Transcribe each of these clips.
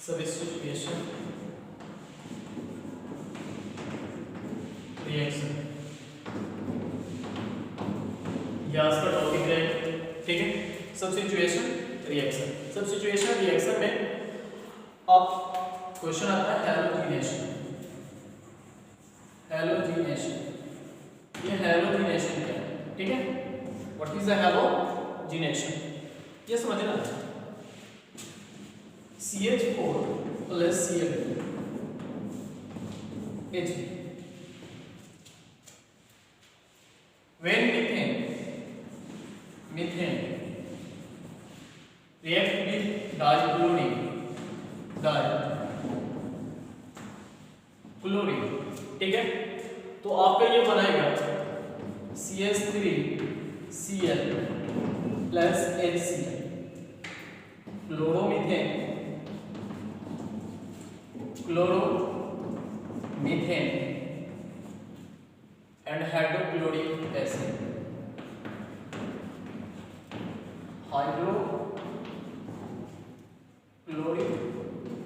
Substitution reaction, यह आज का टॉपिक है। ठीक है, सब्स्टिट्यूशन रिएक्शन। सब्स्टिट्यूशन रिएक्शन में अब क्वेश्चन आता है हैलोजिनेशन। हैलोजिनेशन, ये हैलोजिनेशन क्या है? ठीक है, व्हाट इज द हैलोजिनेशन, ये समझना है। CH4 plus Cl2 H, when methane react with dichlorine, ठीक है, तो आपका ये बनाएगा CH3Cl plus HCl, chloromethane and hydrochloric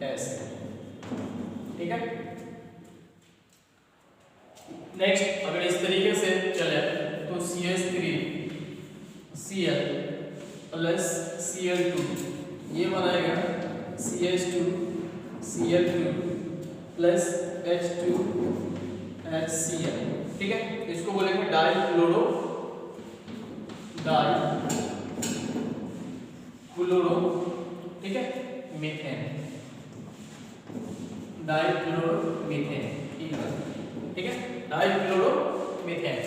acid, ठीक है। नेक्स्ट अगर इस तरीके से चले तो CH3Cl प्लस Cl2, ये बनाएगा CH2Cl2 प्लस H2HCl, ठीक है। इसको बोलेंगे डाइक्लोरो ठीक है मीथेन, डाइक्लोरोमीथेन, ठीक है, dichloromethane.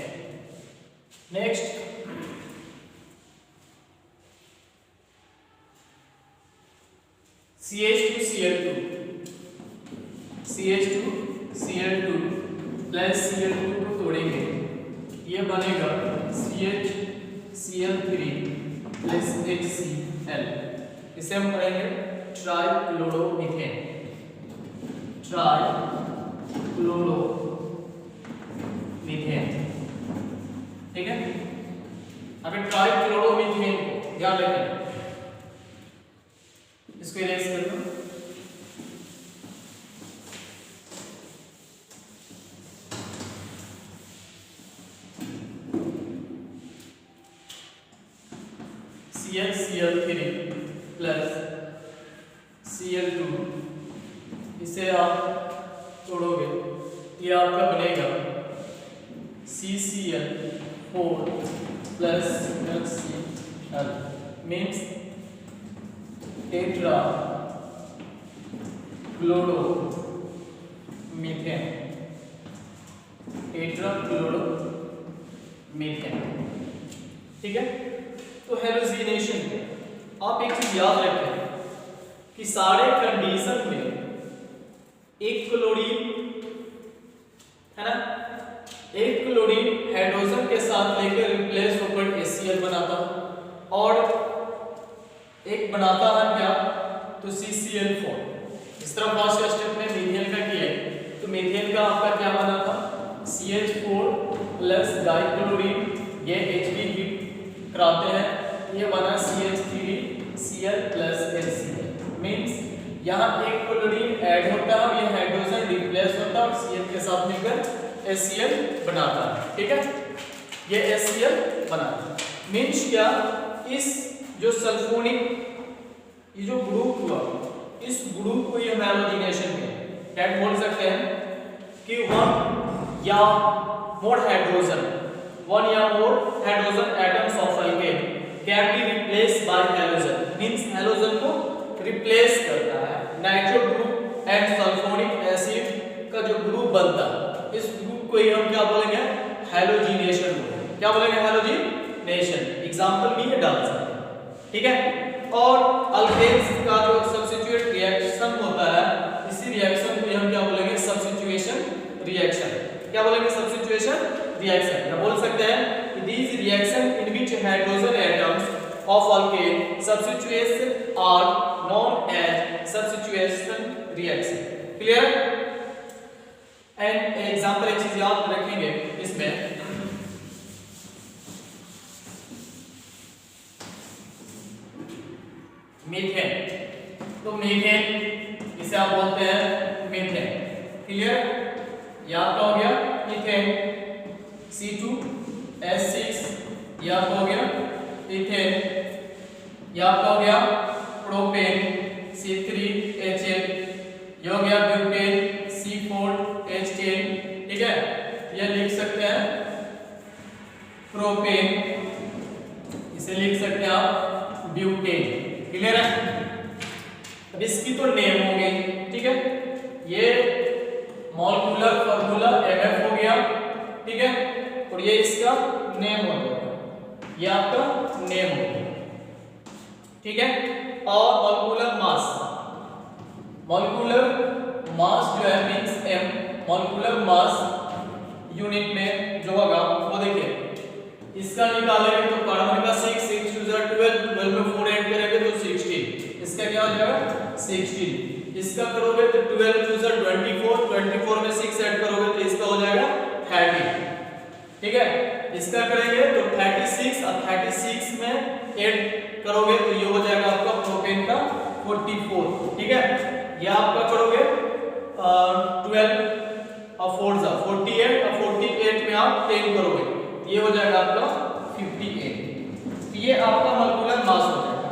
Next CH2Cl2 plus Cl2 को तोड़ेंगे, ये बनेगा CH3 प्लस HCl, इसे हम करेंगे ट्राइक्लोरोमीथेन, ठीक है। अगर ट्राइक्लोरोमीथेन को ध्यान रखें, इसको इरेज कर दो। CH3 प्लस Cl2, इसे आप तोड़ोगे, ये आपका बनेगा CCl4 प्लस HCl, मीन्स टेट्राक्लोरोमीथेन, ठीक है। तो हैलोजिनेशन, आप एक चीज याद रखें कि सारे कंडीशन में एक क्लोरीन है ना, एक क्लोरीन हाइड्रोजन के साथ लेकर रिप्लेस होकर HCl बनाता, और एक बनाता है क्या, तो CCl4। इस तरह फर्स्ट स्टेप में मीथेन का किया, तो मीथेन का आपका क्या बना था, CH4 प्लस डाइक्लोरीन, ये Hb हीट कराते हैं, ये बना CH3Cl प्लस HCl, मींस यहाँ एक क्लोरीन ऐड होता है और ये हाइड्रोजन रिप्लेस होता है और Cl के साथ मिलकर HCl बनाता है, ठीक है। ये HCl बनाता है, मींस क्या, इस जो सल्फोनिक ये जो ग्रुप हुआ, इस ग्रुप को ये हैलोजिनेशन में क्या बोल सकते हैं कि वन या more hydrogen atoms of alkane can be replaced by halogen, means halogen को रिप्लेस करता है nitro group and sulphonic acid का जो ग्रुप बनता है, इस ग्रुप को ही हम क्या बोलेंगे, हैलोजिनेशन बोलेंगे। क्या बोलेंगे, हैलोजिनेशन। एग्जांपल भी ये डाल सकते हैं, ठीक है। और अल्केन्स का जो सब्स्टिट्यूट रिएक्शन होता है, इसी रिएक्शन को हम क्या बोलेंगे, सब्स्टिट्यूशन रिएक्शन। क्या बोलेंगे, सब्स्टिट्यूशन रिएक्शन। या बोल सकते हैं कि these reaction in which hydrogen atoms of alkane substitutes are known as substitution reaction. Clear? And example एक चीज याद मीथेन। तो मीथेन इसे आप बोलते हैं मीथेन। क्लियर? ये आपका हो गया इथेन C2H6, ये आपका हो गया इथेन। ये आपका हो गया प्रोपेन C3H8, ये हो गया ब्यूटेन C4H10। ठीक है, ये लिख सकते हैं प्रोपेन, इसे लिख सकते हैं आप ब्यूटेन। क्लियर है? अब इसकी तो नेम हो गई। ठीक है, ये मॉलिक्यूलर फार्मूला MF हो गया। ठीक है, और ये इसका नेम हो गया, ये आपका नेम हो गया। ठीक है, और मॉलिक्यूलर मास, मॉलिक्यूलर मास जो है means m, molecular mass unit में जो होगा वो देखिए, इसका निकालेंगे तो कार्बन का 6 6 2 12, 12 में 4 ऐड करेंगे तो 16, इसका क्या हो जाएगा 16। इसका करोगे तो 12 2 24, 24 में 6 ऐड करोगे तो इसका हो जाएगा 30। ठीक है, इसका करेंगे तो 36 और 36 में ऐड करोगे तो ये हो जाएगा आपका प्रोपेन का 44। ठीक है, ये आपका करोगे 12 और 4 जा 48 और 48 में आप 10 करोगे, ये हो जाएगा आपका 58। तो ये आपका मॉलिक्यूलर मास हो जाएगा।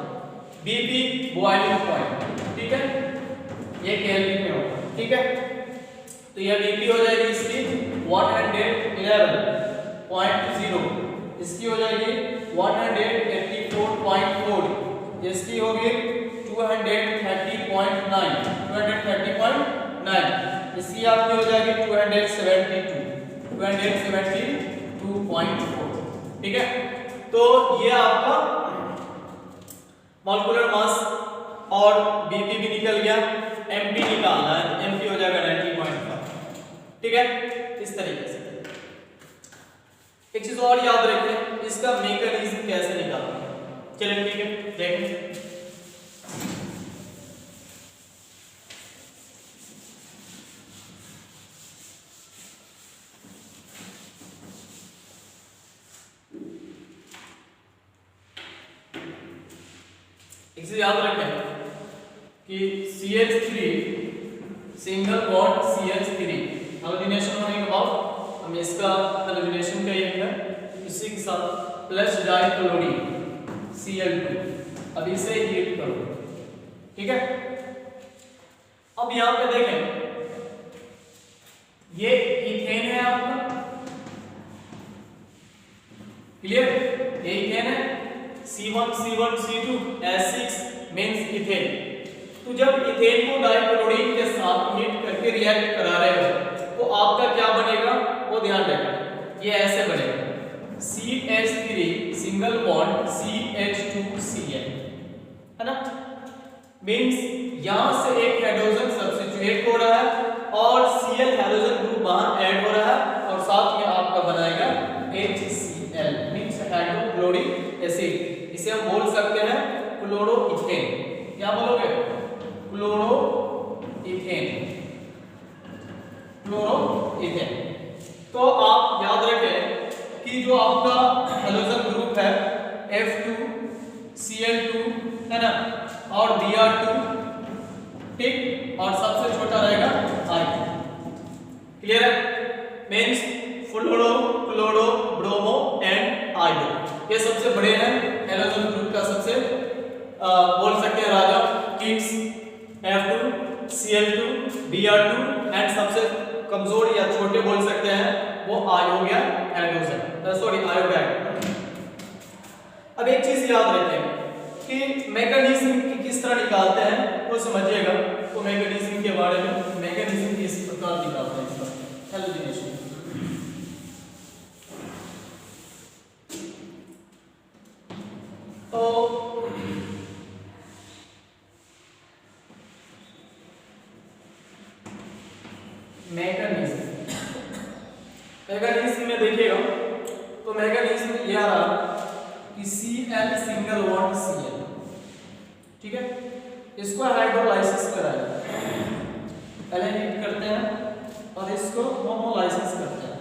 बीपी बॉइलिंग पॉइंट, ठीक है, ये केल्विन में होगा। ठीक है, तो ये बीपी हो जाएगी इसकी 111.0, इसकी हो जाएगी 184.4, इसकी होगी 230.9, इसकी आपकी हो जाएगी 272.4। ठीक है, तो ये आपका मॉलिक्यूलर मास और बीपी भी निकल गया। एमपी निकालना है, एमपी हो जाएगा 90.5। ठीक है, इस तरीके से। एक चीज और याद रखें, इसका मैकेनिज्म कैसे निकालना है। चलिए ठीक है, देखें। एक चीज याद रखें कि CH3 single bond CH3 hydrogenation होने के बाद हम इसका हाइड्रोजनेशन करेंगे, इसी के साथ प्लस डाइक्लोरीन Cl2। अब इसे हीट करो। ठीक है, अब यहां पे देखें, ये इथेन है आपका। क्लियर? ये इथेन है, C1 C1 C2 H6 means ethane. तो जब इथेन को डाइक्लोरीन के साथ हीट करके रिएक्ट करा रहे हो तो आपका क्या बनेगा वो ध्यान रखना, ये ऐसे बनेगा CH3 सिंगल बॉन्ड CH2Cl, है ना। मींस यहां से एक हाइड्रोजन सब्स्टिट्यूट हो रहा है और Cl हाइड्रोजन ग्रुप वहां ऐड हो रहा है और साथ में आपका बनाएगा HCl मींस हाइड्रोक्लोरिक एसिड। इसे हम बोल सकते हैं क्लोरोइथेन। क्या बोलोगे? Chloroethane, chloroethane. तो आप याद रखें कि जो आपका हाइड्रोजन ग्रुप है F2Cl2 है ना, और Br2, ठीक, और सबसे छोटा रहेगा I। क्लियर है? Means fluoro, chloro, bromo and iodo, ये सबसे बड़े हैं हाइड्रोजन ग्रुप का। सबसे बोल सकते हैं राजा किंग्स F2Cl2 Br2 एंड सबसे कमजोर या छोटे बोल सकते हैं वो I हो गया हाइड्रोजन, सॉरी आयोडाइड। अब एक चीज याद रखें कि मैकेनिज्म किस तरह निकालते हैं वो समझिएगा। तो मैकेनिज्म के बारे में, मैकेनिज्म किस प्रकार निकालते हैं इसका हाइड्रोजनेशन। तो मैकेनिज्म में देखिएगा तो मैकेनिज्म ये आ रहा कि Cl सिंगल बॉन्ड Cl, ठीक है, इसको हाइड्रोलाइसिस कराएंगे, पहले हीट करते हैं और इसको होमोलाइसिस करते हैं,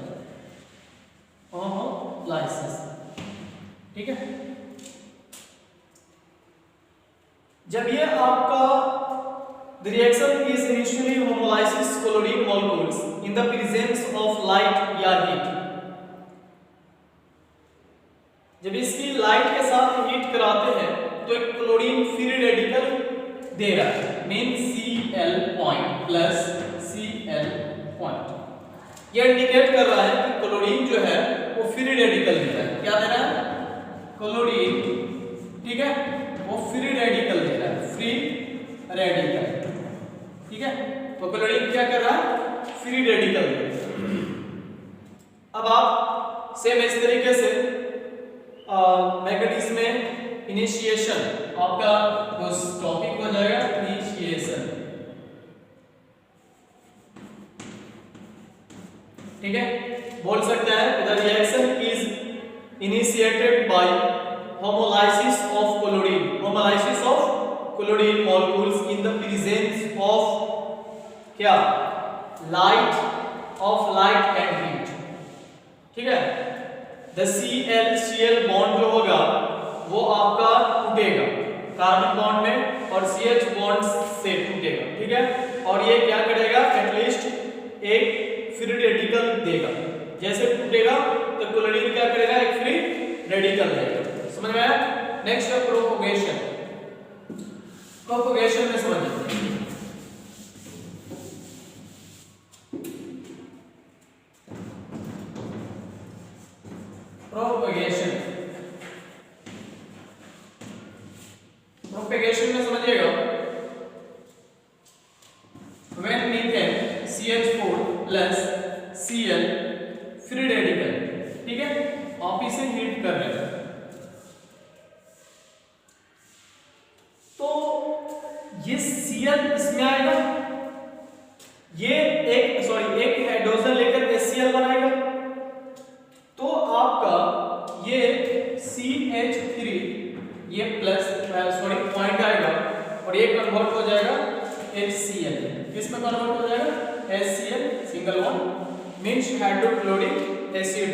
होमोलाइसिस। ठीक है, जब initially homolysis chlorine molecules in the presence of light या heat। जब इसकी लाइट के साथ हीट कराते हैं तो एक क्लोरीन फ्री रेडिकल दे रहा है, mean Cl point plus Cl point. यह इंडिकेट कर रहा है कि क्लोरीन जो है वो फ्री रेडिकल दे रहा है। क्या दे रहा है? क्लोरीन, ठीक है, वो फ्री रेडिकल दे रहा है, फ्री रेडिकल, ठीक है। तो क्लोरीन क्या कर रहा है? फ्री रेडिकल दे रहा है। अब आप सेम इस तरीके से मैग्नेटिज्म में इनिशिएशन, आपका उस टॉपिक हो जाएगा इनिशिएशन, ठीक है। बोल सकते हैं the reaction is initiated by homolysis of chlorine, homolysis of chlorine molecules in the presence of क्या? लाइट एंड हीट, ठीक है। द Cl बॉन्ड जो होगा वो आपका टूटेगा कार्बन बॉन्ड में और CH बॉन्ड से टूटेगा, ठीक है। और ये क्या करेगा? एटलीस्ट एक फ्री रेडिकल देगा। जैसे टूटेगा तो क्लोरीन क्या करेगा? एक फ्री रेडिकल देगा। समझ में आया? नेक्स्ट है प्रोपोगेशन। प्रोपोगेशन में समझिए, प्रोपेगेशन में समझिएगा, when methane CH4 plus Cl free radical, ठीक है, आप इसे हीट कर रहे हैं तो ये Cl इसमें आएगा, ये एक हाइड्रोजन लेकर HCl बनाएगा, तो आपका ये CH3 ये प्लस पॉइंट आएगा और ये कन्वर्ट हो जाएगा HCl, किसमें कन्वर्ट हो जाएगा? HCl single bond means hydrochloric acid.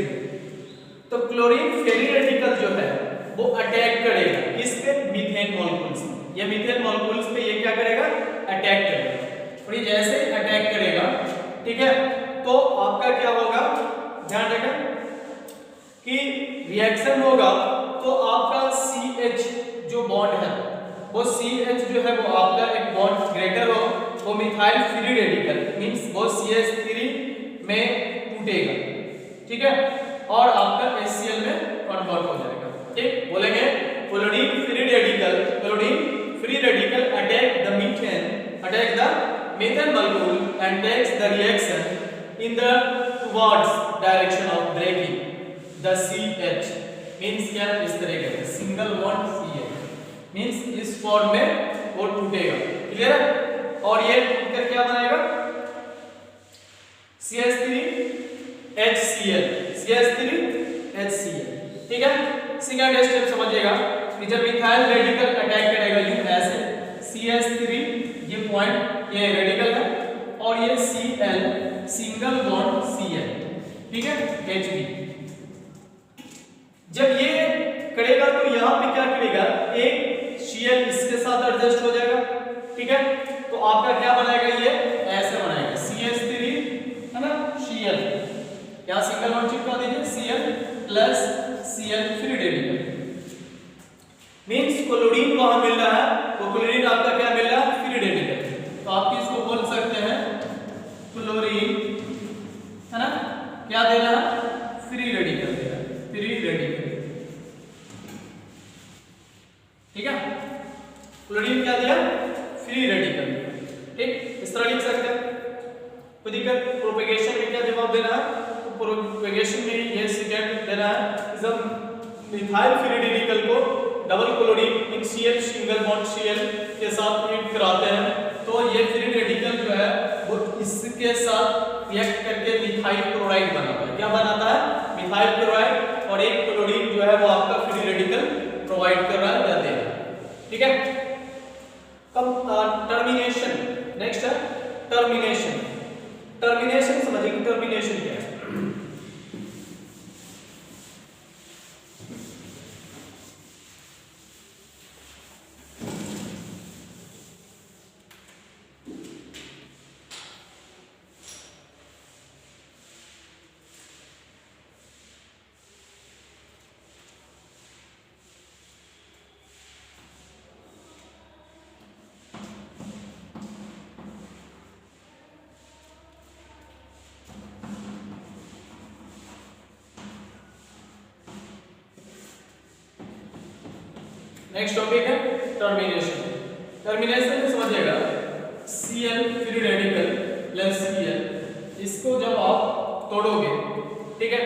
तो क्लोरीन फ्री रेडिकल जो है वो अटैक करेगा किस पे? Methane molecules. ये मीथेन मॉलिक्यूल्स पे ये क्या करेगा? अटैक करेगा। और ये जैसे अटैक करेगा, ठीक है, तो आपका क्या होगा? ध्यान रखना कि रिएक्शन होगा तो आपका CH जो बॉन्ड है वो CH जो है वो आपका एक बॉन्ड ग्रेटर हो, वो मिथाइल फ्री रेडिकल मींस वो CH3 में टूटेगा, ठीक है, और आपका HCl में कन्वर्ट हो जाएगा, ठीक। बोलेंगे chlorine free radical attack the methane molecule and takes the reaction in the towards direction of breaking the CH means क्या? इस तरीके से सिंगल बॉन्ड CH मींस इस फॉर्म में वो टूटेगा, क्लियर है। और ये टूटकर क्या बनाएगा? CH3HCl, ठीक है। सेकंड स्टेप समझिएगा कि जब मिथाइल रेडिकल अटैक करेगा यूं ऐसे, CH3 ये पॉइंट ये रेडिकल है और ये Cl सिंगल बॉन्ड Cl, ठीक है, Hb। जब ये करेगा तो यहां पे क्या करेगा? एक Cl इसके साथ एडजस्ट हो जाएगा, ठीक है, तो आपका क्या बनाएगा? ये ऐसे बनाएगा CH3 है ना, Cl, यहां सिंगल बॉन्ड चिपका दीजिए Cl plus Cl free radical means chlorine वहां मिल रहा है, वो क्लोरीन आपका क्या मिल रहा है? Free radical. तो आप इसको बोल सकते हैं क्लोरीन है ना, क्या दे रहा है? फ्री रेडिकल दे रहा है, फ्री रेडिकल, ठीक है। क्लोरीन क्या दिया? फ्री रेडिकल, ठीक। इस तरह लिख सकते हैं। कोई दिक्कत? प्रोपेगेशन में क्या जवाब देना है? तो प्रोपेगेशन में ये सेकंड देना है, जब मिथाइल फ्री रेडिकल को डबल क्लोरीन इन Cl सिंगल बॉन्ड Cl के साथ हीट कराते हैं तो ये फ्री रेडिकल जो है वो इसके साथ रिएक्ट करके मिथाइल क्लोराइड बनाता है। क्या बनाता है? मिथाइल क्लोराइड, और एक क्लोरीन जो है वो आपका फ्री रेडिकल प्रोवाइड कर रहा है या दे रहा है, ठीक है। कब टर्मिनेशन, नेक्स्ट है टर्मिनेशन। टर्मिनेशन समझिए कि टर्मिनेशन क्या है। नेक्स्ट टॉपिक है टर्मिनेशन। टर्मिनेशन में समझिएगा Cl free radical plus Cl, इसको जब आप तोड़ोगे, ठीक है,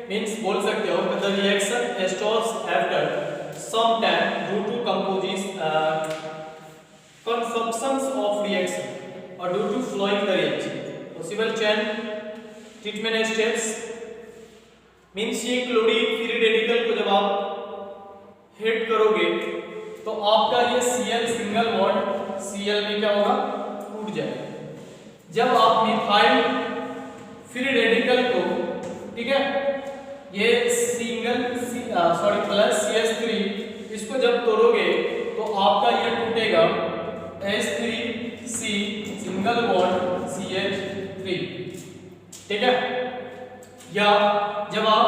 मींस बोल सकते हो the reaction stops after some time due to consumptions of reaction or due to flowing the reaction. Possible chain treatment steps means ये क्लोरीन फ्री रेडिकल को जब आप हिट करोगे तो आपका ये Cl सिंगल बॉन्ड Cl में क्या होगा, टूट जाएगा। जब आप मिथाइल फ्री रेडिकल को, ठीक है, ये प्लस CH3 इसको जब तोड़ोगे तो आपका ये टूटेगा H3C सिंगल बॉन्ड CH3, ठीक है। या जब आप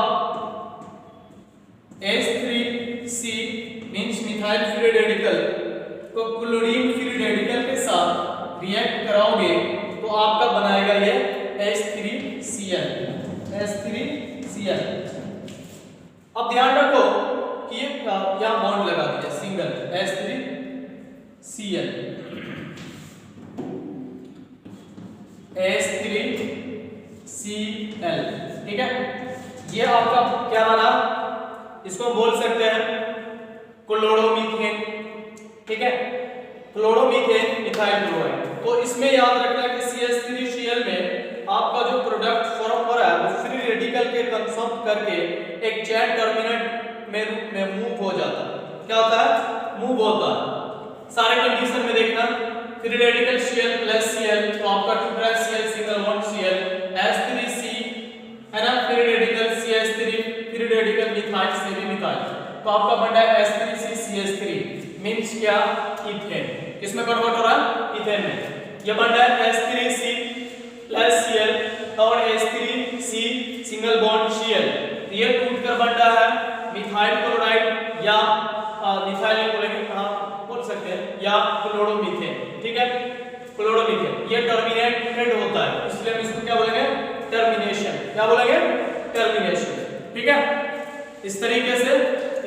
H3C means methyl free radical को क्लोरीन फ्री रेडिकल के साथ रिएक्ट कराओगे तो आपका बनाएगा ये H3Cl। अब ध्यान रखो कि ये यहां बॉन्ड लगा दिया सिंगल H3Cl, ठीक है। ये आपका क्या बना, इसको हम बोल सकते हैं क्लोरोमीथेन, ठीक है, क्लोरोमीथेन मिथाइल क्लोराइड। तो इसमें याद रखना कि CH3Cl में आपका जो प्रोडक्ट फॉर्म हो रहा है वो फ्री रेडिकल के कंसम करके एक चेन टर्मिनेट में मूव हो जाता है। क्या होता है, मूव होता है। सारे कंडीशन में देखना free radical Cl plus Cl तो आपका टूट रहा है Cl single bond Cl, H3C है ना, free radical CH3 free radical methyl से भी मिथाइल तो आपका बन रहा है H3CCH3 मींस क्या, इथेन। किसमें कन्वर्ट हो रहा है, इथेन में। ये बन रहा है H3C प्लस Cl और H3C सिंगल बॉन्ड Cl, ये टूटकर बन रहा है मिथाइल क्लोराइड या मिथाइल बोलेंगे, हाँ बोल सकते हैं, या क्लोरोमीथेन, ठीक है, क्लोरोमीथेन। ये टर्मिनेटेड होता है इसलिए हम इसको क्या बोलेंगे, टर्मिनेशन। क्या बोलेंगे, टर्मिनेशन, ठीक है। इस तरीके से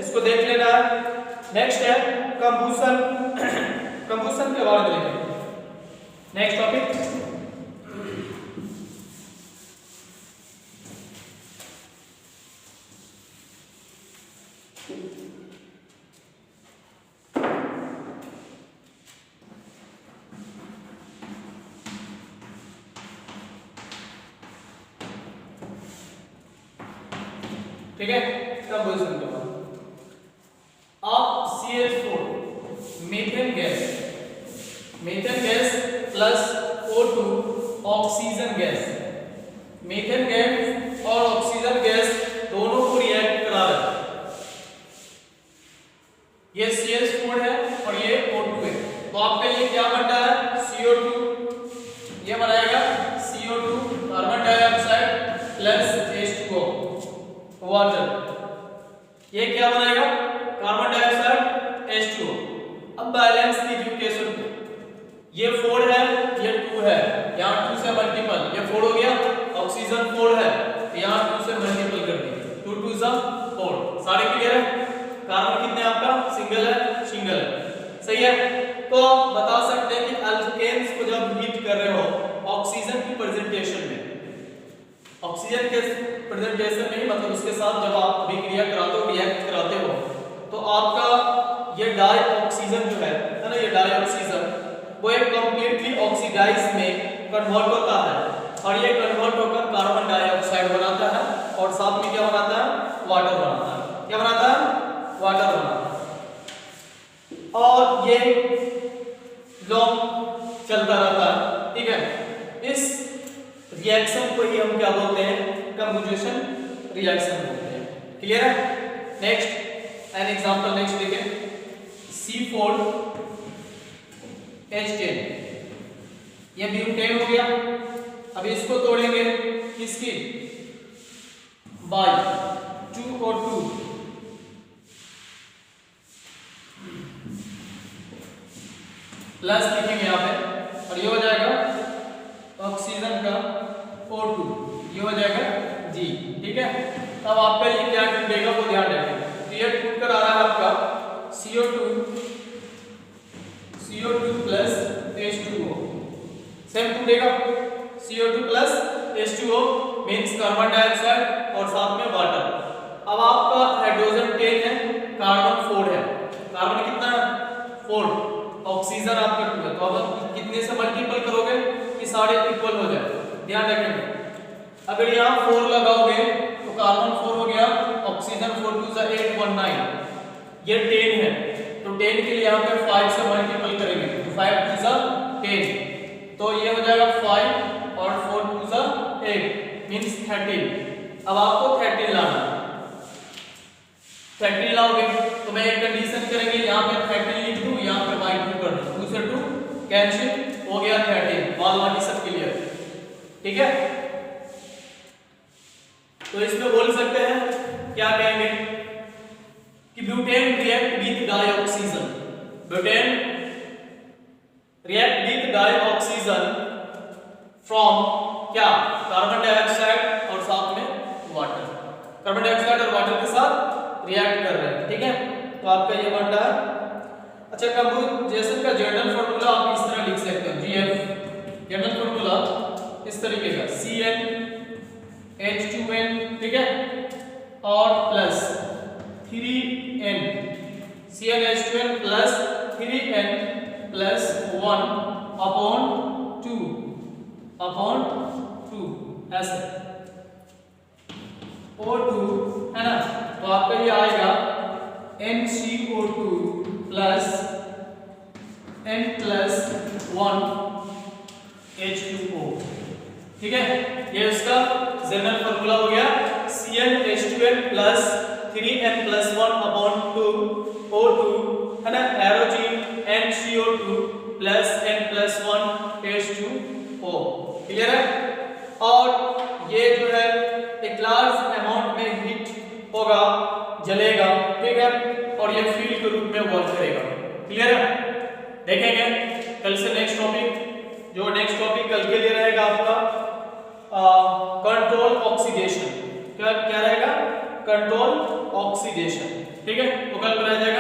इसको देख लेना है। नेक्स्ट है कंबुशन। कंबुशन के बारे में देखेंगे नेक्स्ट टॉपिक। ठीक है, कंबुशन के बाद आप CH4 methane gas plus O2 oxygen gas, methane gas और ऑक्सीजन गैस दोनों को रिएक्ट करा रहे हैं। ये CH4 है और ये O2 है तो आपका ये क्या बन रहा है, CO2, ये बनाएगा CO2 carbon dioxide plus H2O water, ये क्या बनाएगा, कार्बन डाइऑक्साइड H2O। अब बैलेंस की इक्वेशन को, ये 4 है ये 2 है, यहाँ 2 से मल्टीपल, ये 4 हो गया, ऑक्सीजन 4 है यहाँ 2 से मल्टीपल कर दिया, 2 2 सा 4। सारे क्लियर है। कार्बन कितने आपका, सिंगल है, सही है। तो आप बता सकते हैं कि अल्केन्स को जब हीट कर रहे हो ऑक्सीजन की प्रेजेंटेशन में, ऑक्सीजन के प्रेजेंटेशन में ही मतलब उसके साथ जब आप अभिक्रिया कराते हो, रिएक्ट कराते हो तो आपका ये डाई ऑक्सीजन जो है ना, ये डाई ऑक्सीजन वो एक कंप्लीटली ऑक्सीडाइज में कन्वर्ट होता है और ये कन्वर्ट होकर कार्बन डाइऑक्साइड बनाता है और साथ में क्या बनाता है, वाटर बनाता है। क्या बनाता है, वाटर बनाता है और ये लॉन्ग चलता रहता है, ठीक है। इस रिएक्शन को ही हम क्या बोलते हैं, कंबुशन रिएक्शन बोलते हैं। क्लियर है। नेक्स्ट एन एग्जांपल नेक्स्ट देखें, C4H10, ये ब्यूटेन हो गया। अब इसको तोड़ेंगे किसकी, बाय 2O2 प्लस लिखेंगे यहाँ पे और ये हो जाएगा ऑक्सीजन का O2, ये हो जाएगा G, ठीक है। अब आपका ये क्या टूटेगा वो ध्यान रखें। तो ये टूट कर आ रहा है आपका CO2 plus H2O same to देगा। CO2 plus H2O means carbon dioxide और साथ में वाटर। अब आपका हाइड्रोजन 10 है, कार्बन 4 है। कार्बन कितना है? 4, ऑक्सीजन आपका 2 है। तो अब आप कितने से मल्टीपल करोगे कि सारे इक्वल हो जाए? ध्यान रखेंगे, अगर यहाँ 4 लगाओगे तो कार्बन 4 हो गया, ऑक्सीजन 4 2 8 19, ये 10 है तो 10 के लिए यहाँ पे 5 से मल्टीपल करेंगे तो 5 2 10, तो ये हो जाएगा 5 और 4 2 8 मींस 13। अब आपको 13 लाना है। 13 लाओगे तो मैं एक कंडीशन करेंगे, यहाँ पे 13 लिख दूं, यहाँ पे बाई 2 कर दूं, 2 से 2 कैंसिल हो गया 13, बाद बाकी सब क्लियर। ठीक है, तो इसमें बोल सकते हैं क्या कहेंगे कि butane react with dioxygen, butane react with dioxygen from क्या? कार्बन डाइऑक्साइड और साथ में वाटर, कार्बन डाइऑक्साइड और वाटर के साथ रिएक्ट कर रहे हैं। ठीक है, तो आपका ये बन रहा है। अच्छा, कंपोजिशन का जनरल फार्मूला आप इस तरह लिख सकते हो, GF जनरल फार्मूला इस तरीके का, CnH2n, ठीक है, और plus 3n, CnH2n plus 3n plus 1 upon 2 ऐसे O2 है ना, तो आपका ये आएगा NCO2 plus N plus 1 H2O। ठीक है, ये उसका जनरल फार्मूला हो गया, CnH2n plus 3n plus 1 upon 2 O2 है ना, एरोजीन NCO2 plus N plus 1 H2O। Clear है? और ये जो है एक लार्ज अमाउंट में हीट होगा, जलेगा, ठीक है, और ये फ्यूल के रूप में वर्क करेगा। क्लियर है? देखेंगे कल से नेक्स्ट टॉपिक, जो नेक्स्ट टॉपिक कल के लिए रहेगा आपका कंट्रोल ऑक्सीडेशन। क्या क्या रहेगा? Control oxidation. ठीक है, तो कल रह जाएगा